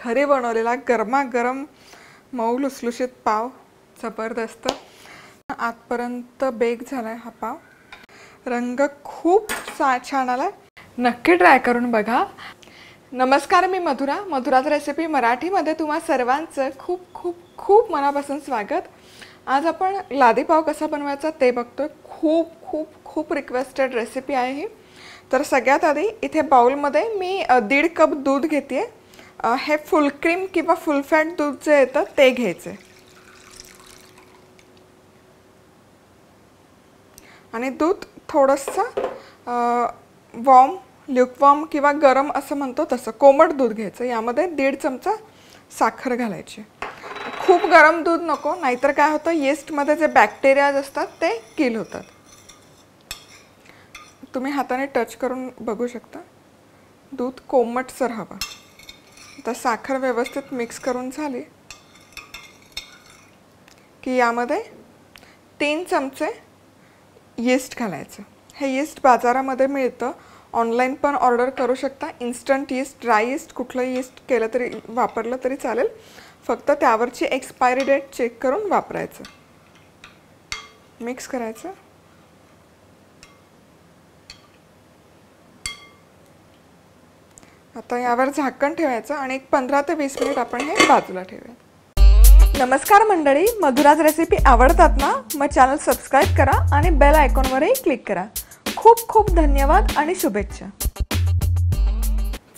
घरी बनवलेला गरमागरम मऊ लुसलुशीत पाव जबरदस्त आतपर्यंत बेक झालाय हा पाव। रंग खूप छान आलाय, नक्की ट्राय करून बघा। नमस्कार, मी मधुराज रेसिपी मराठीमध्ये तुम्हा सर्वांचं खूप खूप खूप मनापासून स्वागत। आज आपण लादी पाव कसा बनवायचा ते बघतोय। खूप खूप खूप रिक्वेस्टेड रेसिपी आहे ही। तर सगळ्यात आधी इथे बाउलमध्ये मी 1.5 कप दूध घेते। हे फुल क्रीम किंवा फुल फॅट दूध जे येतं ते घ्यायचे आणि दूध थोडंसं वॉर्म ल्युकवॉर्म किंवा गरम असं म्हणतो तसं कोमट दूध घ्यायचं। यामध्ये 1.5 चमचा साखर घालायची। खूप गरम दूध नको, नाहीतर काय होतं यीस्टमध्ये जे बॅक्टेरियाज असतात ते किल होतात। तुम्ही हाताने टच करून बघू शकता, दूध कोमटसर हवं। आता साखर व्यवस्थित मिक्स करून झाली की यामध्ये 3 चमचे यीस्ट घालायचं। हे यीस्ट बाजारामध्ये मिळतं, ऑनलाइन पण ऑर्डर करू शकता। इन्स्टंट यीस्ट, ड्राय यीस्ट कुठलं यीस्ट केलं तरी वापरलं तरी चालेल, फक्त त्यावरची एक्सपायरी डेट चेक करून वापरायचं। मिक्स करायचं। आता यावर झाकण ठेवायचं आणि एक 15 ते 20 मिनिट आपण हे बाजूला ठेवूया। नमस्कार मंडळी, मधुराज रेसिपी आवडतात ना? मग चॅनल सबस्क्राइब करा आणि बेल आयकॉनवरही क्लिक करा। खूप खूप धन्यवाद आणि शुभेच्छा।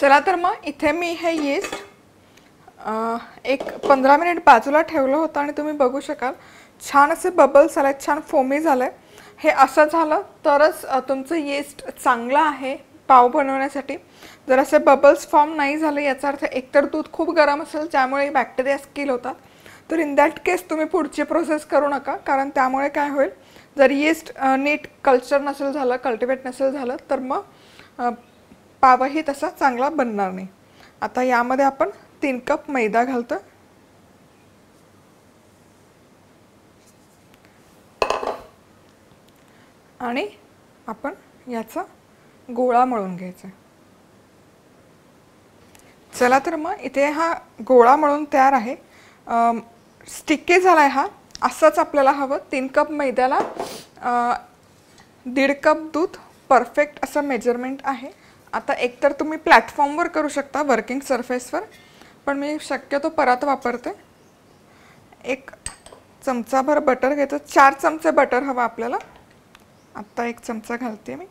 चला तर मग इथे मी हे यीस्ट एक 15 मिनिट बाजूला ठेवलं होतं आणि तुम्ही बघू शकाल छान असे बबल्स आले, छान फोमी झाले। हे असं झालं तरच तुमचं यीस्ट चांगलं आहे पाव बनवण्यासाठी। जर असे बबल्स फॉर्म नाही झाले याचा अर्थ एकतर दूध खूप गरम असेल ज्यामुळे बॅक्टेरिया किल होतात, तर इन दॅट केस तुम्ही पुढची प्रोसेस करू नका, कारण त्यामुळे काय होईल, जर यीस्ट नीट कल्चर नसेल झालं, कल्टिवेट नसेल झालं तर मग पावही तसा चांगला बनणार नाही। आता यामध्ये आपण 3 कप मैदा घालतो आणि आपण याचा गोळा मळून घ्यायचा। चला तर मग इथे हा गोळा मळून तयार आहे। स्टिकी झालाय हा, असंच आपल्याला हवं। 3 कप मैद्याला 1.5 कप दूध, परफेक्ट असं मेजरमेंट आहे। आता एकतर तुम्ही प्लॅटफॉर्मवर करू शकता, वर्किंग सरफेसवर, पण मी शक्यतो परात वापरते। 1 चमचाभर बटर घ्यायचं। 4 चमचे बटर हवं आपल्याला। आता 1 चमचा घालते मी।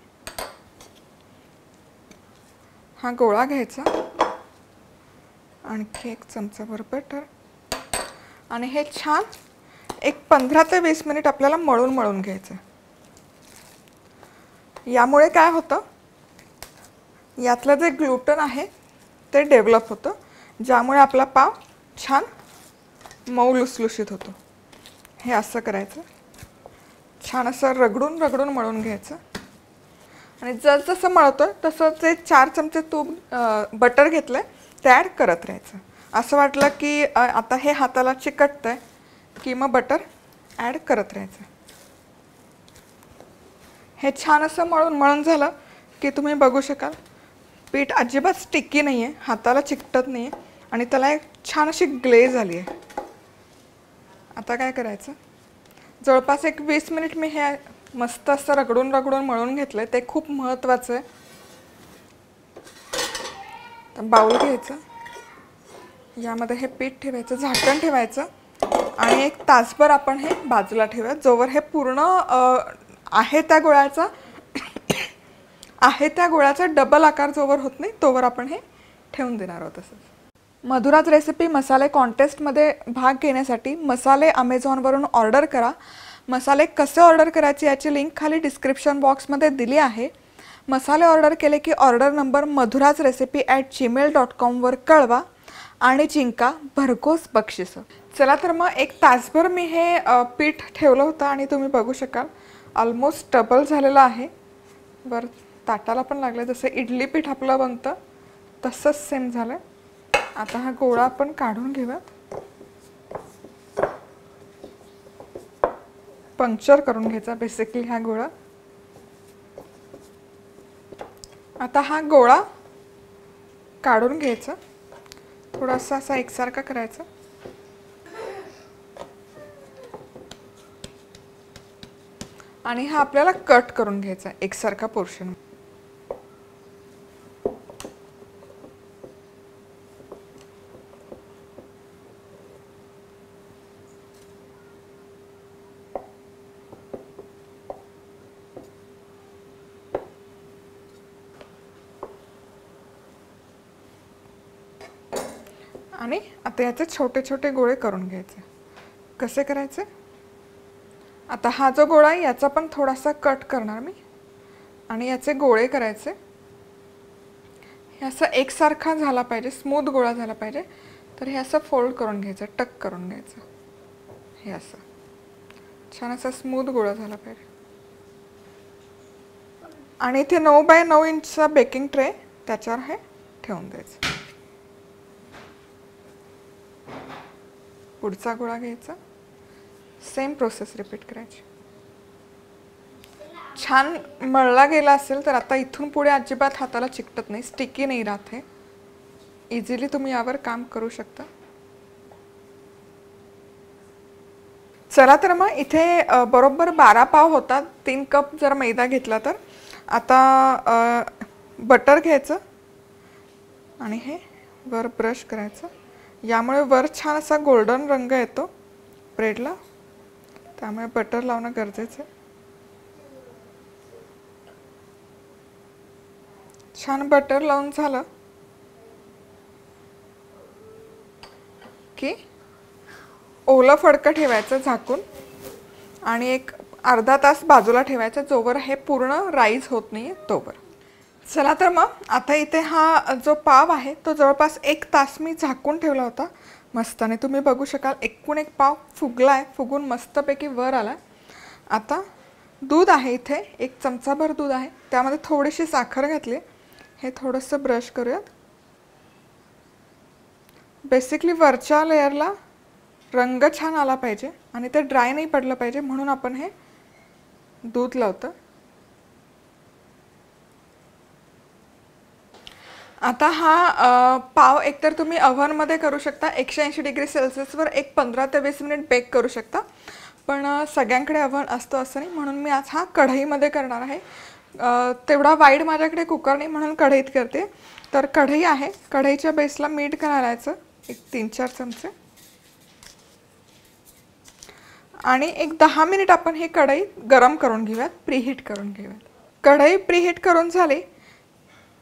हा गोळा घ्यायचा, आणखी 1 चमचाभर बटर आणि हे छान एक 15 ते 20 मिनिट आपल्याला मळून घ्यायचं। यामुळे काय होतं, यातलं जे ग्लुटन आहे ते डेव्हलप होतं, ज्यामुळे आपला पाव छान मऊ लुसलुशीत होतो। हे असं करायचं, छान असं रगडून रगडून मळून घ्यायचं आणि जसं मळतोय तसं ते 4 चमचे तूप बटर घेतलंय ते ॲड करत राहायचं। असं वाटलं की आता हे हाताला चिकटतंय की मग बटर ॲड करत राहायचं। हे छान असं मळून झालं की तुम्ही बघू शकाल पीठ अजिबात स्टिकी नाही आहे, हाताला चिकटत नाही आहे आणि त्याला एक छान अशी ग्लेज आली आहे। आता काय करायचं, जवळपास एक 20 मिनिट मी हे मस्त असं रगडून रगडून मळून घेतलंय, ते खूप महत्त्वाचं आहे। तर बाउल घ्यायचं, यामध्ये हे पीठ ठेवायचं, झाकण ठेवायचं आणि 1 तासभर आपण हे बाजूला ठेवूया, जोवर हे पूर्ण आहे त्या गोळ्याचा डबल आकार जोवर होत नाही तोवर आपण हे ठेवून देणार आहोत। तसंच मधुराज रेसिपी मसाले कॉन्टेस्टमध्ये भाग घेण्यासाठी मसाले Amazonवरून ऑर्डर करा। मसाले कसे ऑर्डर करायचे याची लिंक खाली डिस्क्रिप्शन बॉक्समध्ये दिली आहे। मसाले ऑर्डर केले की ऑर्डर नंबर madhurazrecipe@gmail.com वर कळवा आणि जिंका भरघोस बक्षिसं। चला तर मग 1 तासभर मी हे पीठ ठेवलं होतं आणि तुम्ही बघू शकाल ऑलमोस्ट डबल झालेलं आहे। वर ताटाला पण लागलं, जसं इडली पीठ आपलं बनतं तसंच सेम झालं। आता हा गोळा आपण काढून घेऊयात, पंक्चर करून घ्यायचा बेसिकली हा गोळा। आता हा गोळा काढून घ्यायचा थोडासा असा एकसारखा करायचा. आणि हा आपल्याला कट करून घ्यायचा एकसारखा पोर्शन. आणि आता याचे छोटे छोटे गोळे करून घ्यायचे. कसे करायचे? आता हा जो गोळा आहे याचा पण थोडासा कट करणार मी आणि याचे गोळे करायचे. हे असं एकसारखा झाला पाहिजे, स्मूथ गोळा झाला पाहिजे. तर हे असं फोल्ड करून घ्यायचं, टक करून घ्यायचं. हे असं छान असा स्मूथ गोळा झाला पाहिजे. आणि इथे 9 बाय 9 इंचचा बेकिंग ट्रे त्याच्यावर हे ठेवून द्यायचं. पुढचा गोळा घ्यायचा, सेम प्रोसेस रिपीट करायची. छान मळला गेला असेल तर आता इथून पुढे अजिबात हाताला चिकटत नाही, स्टिकी नाही राहत. हे इझिली तुम्ही यावर काम करू शकता. चला तर मग इथे बरोबर 12 पाव होतात. 3 कप जर मैदा घेतला तर. आता बटर घ्यायचं आणि हे वर ब्रश करायचं. यामुळे वर छान असा गोल्डन रंग येतो ब्रेडला, त्यामुळे बटर लावणं गरजेचं आहे. छान बटर लावून झालं की ओलं फडकं ठेवायचं झाकून आणि एक अर्धा तास बाजूला ठेवायचं, जोवर हे पूर्ण राईज होत नाही तोवर. चला तर मग आता इथे हा जो पाव आहे तो जवळपास 1 तास मी झाकून ठेवला होता मस्ताने. तुम्ही बघू शकाल एकूण एक पाव फुगला आहे, फुगून मस्तपैकी वर आला. आता दूध आहे इथे 1 चमचाभर दूध आहे, त्यामध्ये थोडीशी साखर घातली. हे थोडंसं ब्रश करूयात. बेसिकली वरच्या लेयरला रंग छान आला पाहिजे आणि ते ड्राय नाही पडलं पाहिजे, म्हणून आपण हे दूध लावतो. आता हा पाव एकतर तुम्ही ओव्हनमध्ये करू शकता 180 डिग्री सेल्सिअसवर 15 ते 20 मिनिट बेक करू शकता. पण सगळ्यांकडे ओव्हन असतो असं नाही, म्हणून मी आज हा कढईमध्ये करणार आहे. तेवढा वाईड माझ्याकडे कुकर नाही, म्हणून कढईत करते. तर कढई आहे, कढईच्या बेसला मीठ घालायचं 3-4 चमचे आणि 10 मिनिट आपण हे कढई गरम करून घेऊयात, प्रीहीट करून घेऊयात. कढई प्रीहीट करून झाली,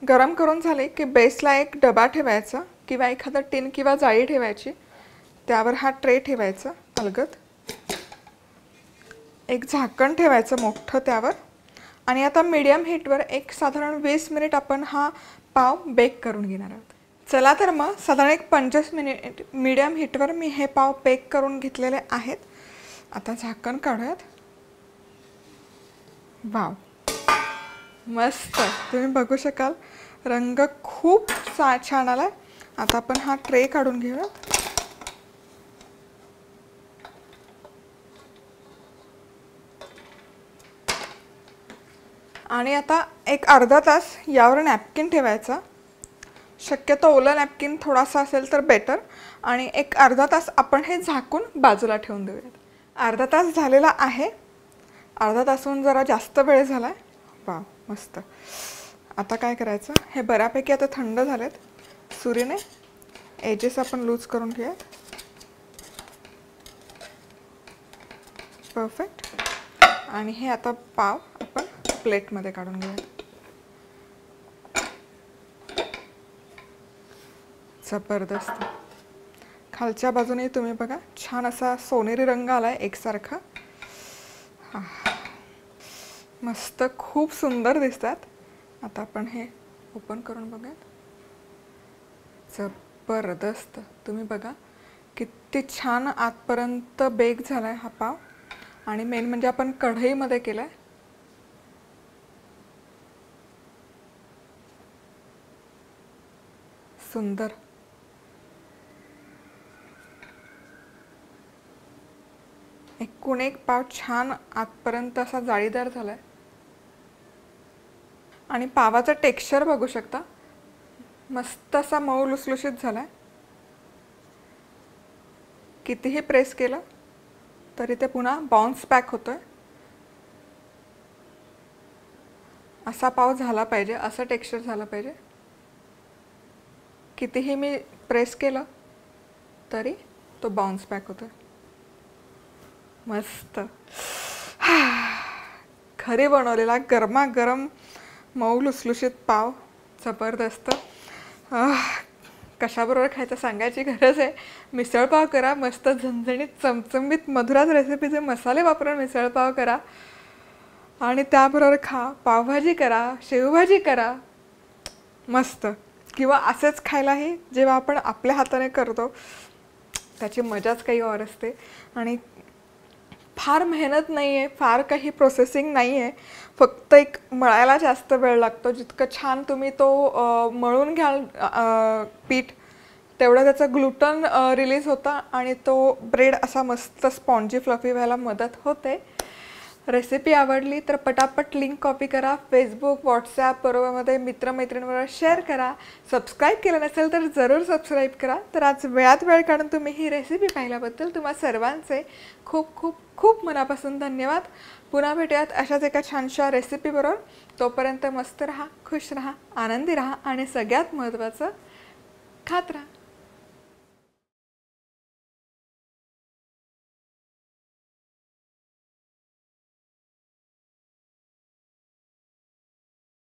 गरम करून झाले की बेसला एक डबा ठेवायचा किंवा एखादा टिन किंवा जाळी ठेवायची. त्यावर हा ट्रे ठेवायचा अलगद, एक झाकण ठेवायचं मोठं त्यावर. आणि आता मीडियम हीटवर एक साधारण 20 मिनिट आपण हा पाव बेक करून घेणार आहोत. चला तर मग साधारण एक 25 मिनिट मीडियम हीटवर मी हे पाव बेक करून घेतलेले आहेत. आता झाकण काढूयात. वाव, मस्त, तुम्ही बघू शकाल रंग खूप छान आलाय. आता आपण हा ट्रे काढून घेऊयात. आणि आता एक अर्धा तास यावर नॅपकिन ठेवायचा. शक्यतो ओला नॅपकिन थोडासा असेल तर बेटर. आणि एक अर्धा तास आपण हे झाकून बाजूला ठेवून देऊयात. अर्धा तास झालेला आहे, अर्धा तासून जरा जास्त वेळ झाला आहे. वा, मस्त. आता काय करायचं, हे बऱ्यापैकी आता थंड झालेत. सुरीने एजेस आपण लूज करून घेऊयात. परफेक्ट. आणि हे आता पाव आपण प्लेटमध्ये काढून घेऊयात. जबरदस्त. खालच्या बाजूने तुम्ही बघा छान असा सोनेरी रंग आलाय एकसारखा. मस्त, खूप सुंदर दिसतात. आता आपण हे ओपन करून बघूयात. जबरदस्त. तुम्ही बघा किती छान आतपर्यंत बेक झालाय हा पाव. आणि मेन म्हणजे आपण कढईमध्ये केलाय. सुंदर. एकूण एक पाव छान आतपर्यंत असा जाळीदार झालाय. आणि पावाचं टेक्स्चर बघू शकता, मस्त असा मऊ लुसलुशीत झालाय. कितीही प्रेस केलं तरी ते पुन्हा बाउन्स बॅक होतोय. असा पाव झाला पाहिजे, असं टेक्स्चर झालं पाहिजे. कितीही मी प्रेस केलं तरी तो बाउन्स बॅक होतोय. मस्त घरी बनवलेला गरमागरम मऊ लुसलुशीत पाव, जबरदस्त. कशाबरोबर खायचं सांगायची गरज आहे. मिसळपाव करा, मस्त झणझणीत चमचमीत मधुराज रेसिपीचे मसाले वापरून मिसळपाव करा आणि त्याबरोबर खा. पावभाजी करा, शेवभाजी करा, मस्त. किंवा असंच खायलाही जेव्हा आपण आपल्या हाताने करतो त्याची मजाच काही और असते. आणि फार मेहनत नाही आहे, फार काही प्रोसेसिंग नाही आहे. फक्त एक मळायला जास्त वेळ लागतो. जितकं छान तुम्ही तो मळून घ्याल पीठ, तेवढं त्याचं ग्लुटन रिलीज होतं आणि तो ब्रेड असा मस्त स्पॉन्जी फ्लफी व्हायला मदत होते. रेसिपी आवडली तर पटापट लिंक कॉपी करा, फेसबुक, व्हॉट्सॲप बरोबरमध्ये मित्रमैत्रिणींबरोबर शेअर करा. सबस्क्राईब केलं नसेल तर जरूर सबस्क्राईब करा. तर आज वेळात वेळ काढून तुम्ही ही रेसिपी पाहिल्याबद्दल तुम्हा सर्वांचे खूप खूप खूप मनापासून धन्यवाद. पुन्हा भेटूयात अशाच एका छानशा रेसिपीबरोबर. तोपर्यंत मस्त राहा, खुश राहा, आनंदी राहा आणि सगळ्यात महत्त्वाचं खात राहा.